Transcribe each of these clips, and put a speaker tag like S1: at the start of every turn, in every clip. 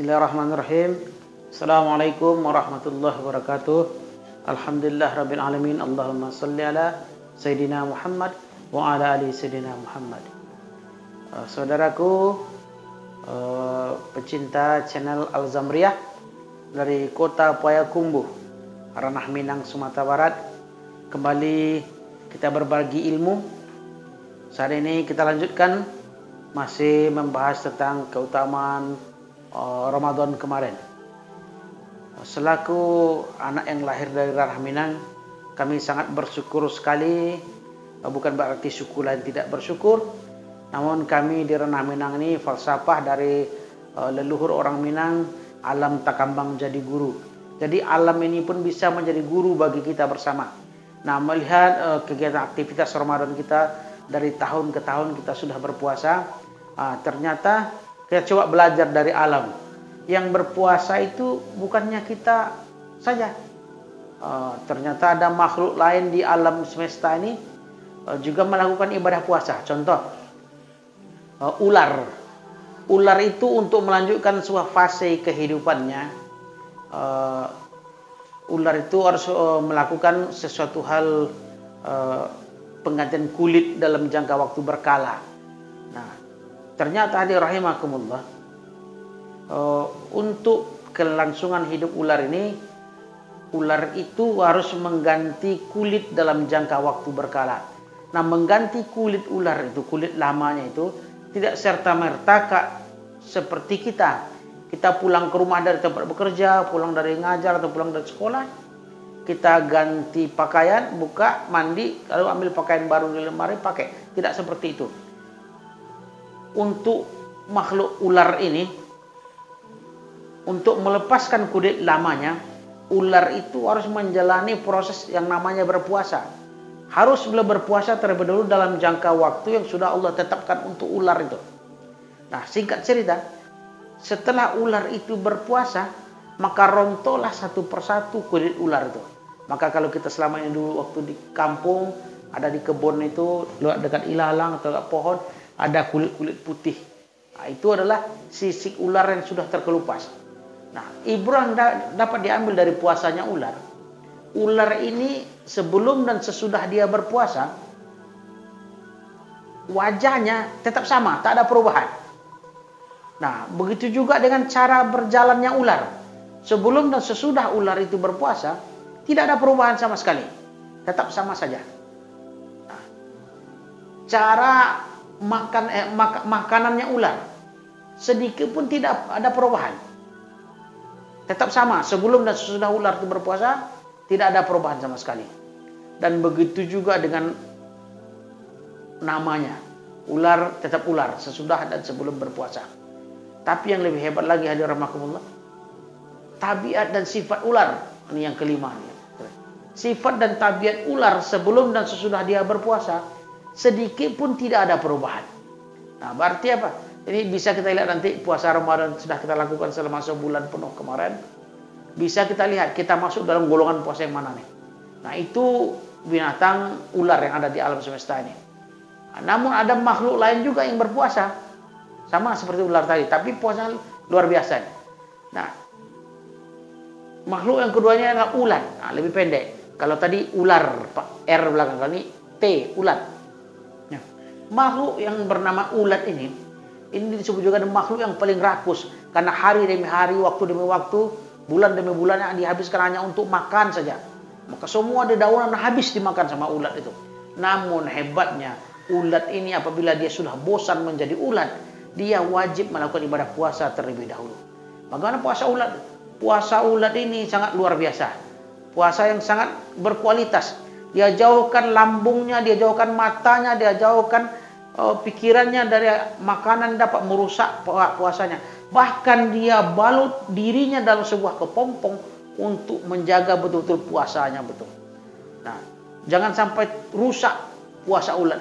S1: Bismillahirrahmanirrahim. Assalamualaikum warahmatullahi wabarakatuh. Alhamdulillah rabbil alamin. Allahumma salli ala Sayyidina Muhammad wa ala ali Sayyidina Muhammad. Saudaraku pecinta channel Al-Zamriyah dari kota Payakumbuh, Ranah Minang, Sumatera Barat. Kembali kita berbagi ilmu. Saat ini kita lanjutkan masih membahas tentang keutamaan Ramadan kemarin. Selaku anak yang lahir dari Ranah Minang, kami sangat bersyukur sekali. Bukan berarti syukur lain tidak bersyukur, namun kami di Ranah Minang ini falsafah dari leluhur orang Minang, alam tak kambang jadi guru. Jadi alam ini pun bisa menjadi guru bagi kita bersama. Nah, melihat kegiatan aktivitas Ramadan kita dari tahun ke tahun kita sudah berpuasa, ternyata kita coba belajar dari alam. Yang berpuasa itu bukannya kita saja. Ternyata ada makhluk lain di alam semesta ini juga melakukan ibadah puasa. Contoh, ular. Ular itu untuk melanjutkan sebuah fase kehidupannya, ular itu harus melakukan sesuatu hal penggantian kulit dalam jangka waktu berkala. Nah, ternyata hadirin rahimakumullah, untuk kelangsungan hidup ular ini, ular itu harus mengganti kulit dalam jangka waktu berkala. Nah, mengganti kulit ular itu, kulit lamanya itu tidak serta-merta seperti kita. Kita pulang ke rumah dari tempat bekerja, pulang dari ngajar atau pulang dari sekolah, kita ganti pakaian, buka, mandi, lalu ambil pakaian baru di lemari pakai. Tidak seperti itu. Untuk makhluk ular ini, untuk melepaskan kulit lamanya, ular itu harus menjalani proses yang namanya berpuasa. Harus berpuasa terlebih dahulu dalam jangka waktu yang sudah Allah tetapkan untuk ular itu. Nah, singkat cerita, setelah ular itu berpuasa, maka rontoklah satu persatu kulit ular itu. Maka kalau kita selama ini dulu waktu di kampung, ada di kebun itu, dekat ilalang atau dekat pohon, ada kulit-kulit putih. Nah, itu adalah sisik ular yang sudah terkelupas. Nah, ibrah dapat diambil dari puasanya ular. Ular ini sebelum dan sesudah dia berpuasa, wajahnya tetap sama, tak ada perubahan. Nah, begitu juga dengan cara berjalannya ular. Sebelum dan sesudah ular itu berpuasa, tidak ada perubahan sama sekali. Tetap sama saja. Nah, cara makanannya ular, sedikit pun tidak ada perubahan. Tetap sama, sebelum dan sesudah ular itu berpuasa, tidak ada perubahan sama sekali. Dan begitu juga dengan namanya. Ular tetap ular, sesudah dan sebelum berpuasa. Tapi yang lebih hebat lagi hadirin rahimakumullah, tabiat dan sifat ular. Ini yang kelima. Sifat dan tabiat ular sebelum dan sesudah dia berpuasa, sedikit pun tidak ada perubahan. Nah, berarti apa? Ini bisa kita lihat nanti puasa Ramadan sudah kita lakukan selama sebulan penuh kemarin. Bisa kita lihat kita masuk dalam golongan puasa yang mana nih. Nah, itu binatang ular yang ada di alam semesta ini. Nah, namun ada makhluk lain juga yang berpuasa. Sama seperti ular tadi, tapi puasa luar biasa. Nah, makhluk yang keduanya adalah ulat. Nah, lebih pendek. Kalau tadi ular, R belakang, kalau ini T, ulat. Nah, makhluk yang bernama ulat ini disebut juga makhluk yang paling rakus. Karena hari demi hari, waktu demi waktu, bulan demi bulan yang dihabiskan hanya untuk makan saja. Maka semua dedaunan habis dimakan sama ulat itu. Namun hebatnya, ulat ini apabila dia sudah bosan menjadi ulat, dia wajib melakukan ibadah puasa terlebih dahulu. Bagaimana puasa ulat? Puasa ulat ini sangat luar biasa. Puasa yang sangat berkualitas. Dia jauhkan lambungnya, dia jauhkan matanya, dia jauhkan pikirannya dari makanan dapat merusak puasanya. Bahkan dia balut dirinya dalam sebuah kepompong untuk menjaga betul-betul puasanya betul. Nah, jangan sampai rusak puasa ulat.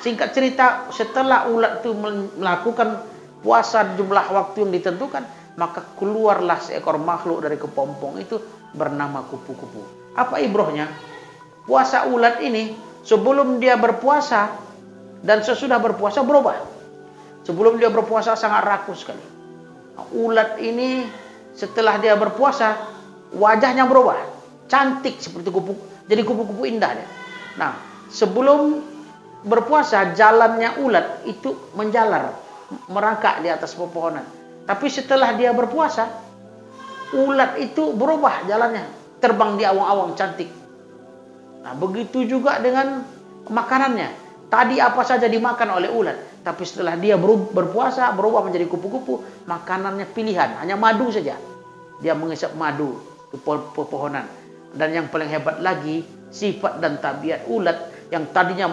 S1: Singkat cerita, setelah ulat itu melakukan puasa jumlah waktu yang ditentukan, maka keluarlah seekor makhluk dari kepompong itu bernama kupu-kupu. Apa ibrohnya? Puasa ulat ini sebelum dia berpuasa dan sesudah berpuasa berubah. Sebelum dia berpuasa sangat rakus sekali. Ulat ini setelah dia berpuasa, wajahnya berubah, cantik seperti jadi kupu-kupu indah dia. Nah, sebelum berpuasa jalannya ulat itu menjalar, merangkak di atas pepohonan. Tapi setelah dia berpuasa, ulat itu berubah jalannya, terbang di awang-awang cantik. Nah, begitu juga dengan makanannya. Tadi apa saja dimakan oleh ulat, tapi setelah dia berpuasa berubah menjadi kupu-kupu, makanannya pilihan, hanya madu saja. Dia mengisap madu di pepohonan. Dan yang paling hebat lagi, sifat dan tabiat ulat yang tadinya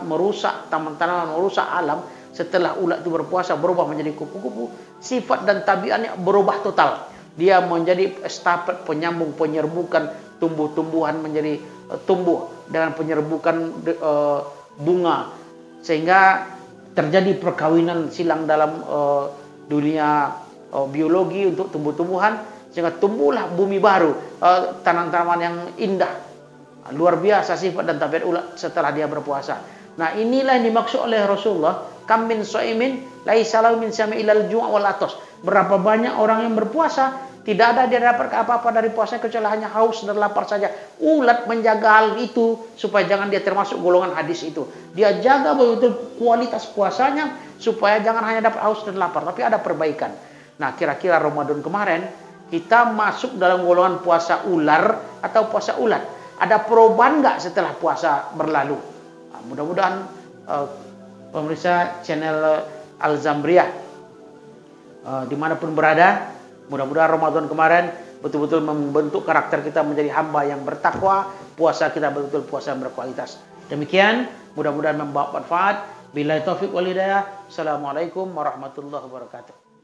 S1: merusak taman-tanaman, merusak alam, setelah ulat itu berpuasa berubah menjadi kupu-kupu, sifat dan tabiatnya berubah total. Dia menjadi estafet penyambung penyerbukan tumbuh-tumbuhan menjadi tumbuh dengan penyerbukan bunga, sehingga terjadi perkawinan silang dalam dunia biologi untuk tumbuh-tumbuhan, sehingga tumbuhlah bumi baru, tanaman-tanaman yang indah. Luar biasa sifat dan tabiat ulat setelah dia berpuasa. Nah, inilah yang dimaksud oleh Rasulullah, kam min shaimin laisa lahu min syami ilal ju' wal atas. Berapa banyak orang yang berpuasa, tidak ada dia dapat apa-apa dari puasa kecuali hanya haus dan lapar saja. Ulat menjaga hal itu supaya jangan dia termasuk golongan hadis itu. Dia jaga betul kualitas puasanya supaya jangan hanya dapat haus dan lapar, tapi ada perbaikan. Nah, kira-kira Ramadan kemarin kita masuk dalam golongan puasa ular atau puasa ulat. Ada perubahan nggak setelah puasa berlalu? Nah, mudah-mudahan pemirsa channel Al-Zamriyah dimanapun berada, mudah-mudahan Ramadan kemarin betul-betul membentuk karakter kita menjadi hamba yang bertakwa, puasa kita betul-betul puasa yang berkualitas. Demikian, mudah-mudahan membawa manfaat. Billahi taufiq wal hidayah. Assalamualaikum warahmatullahi wabarakatuh.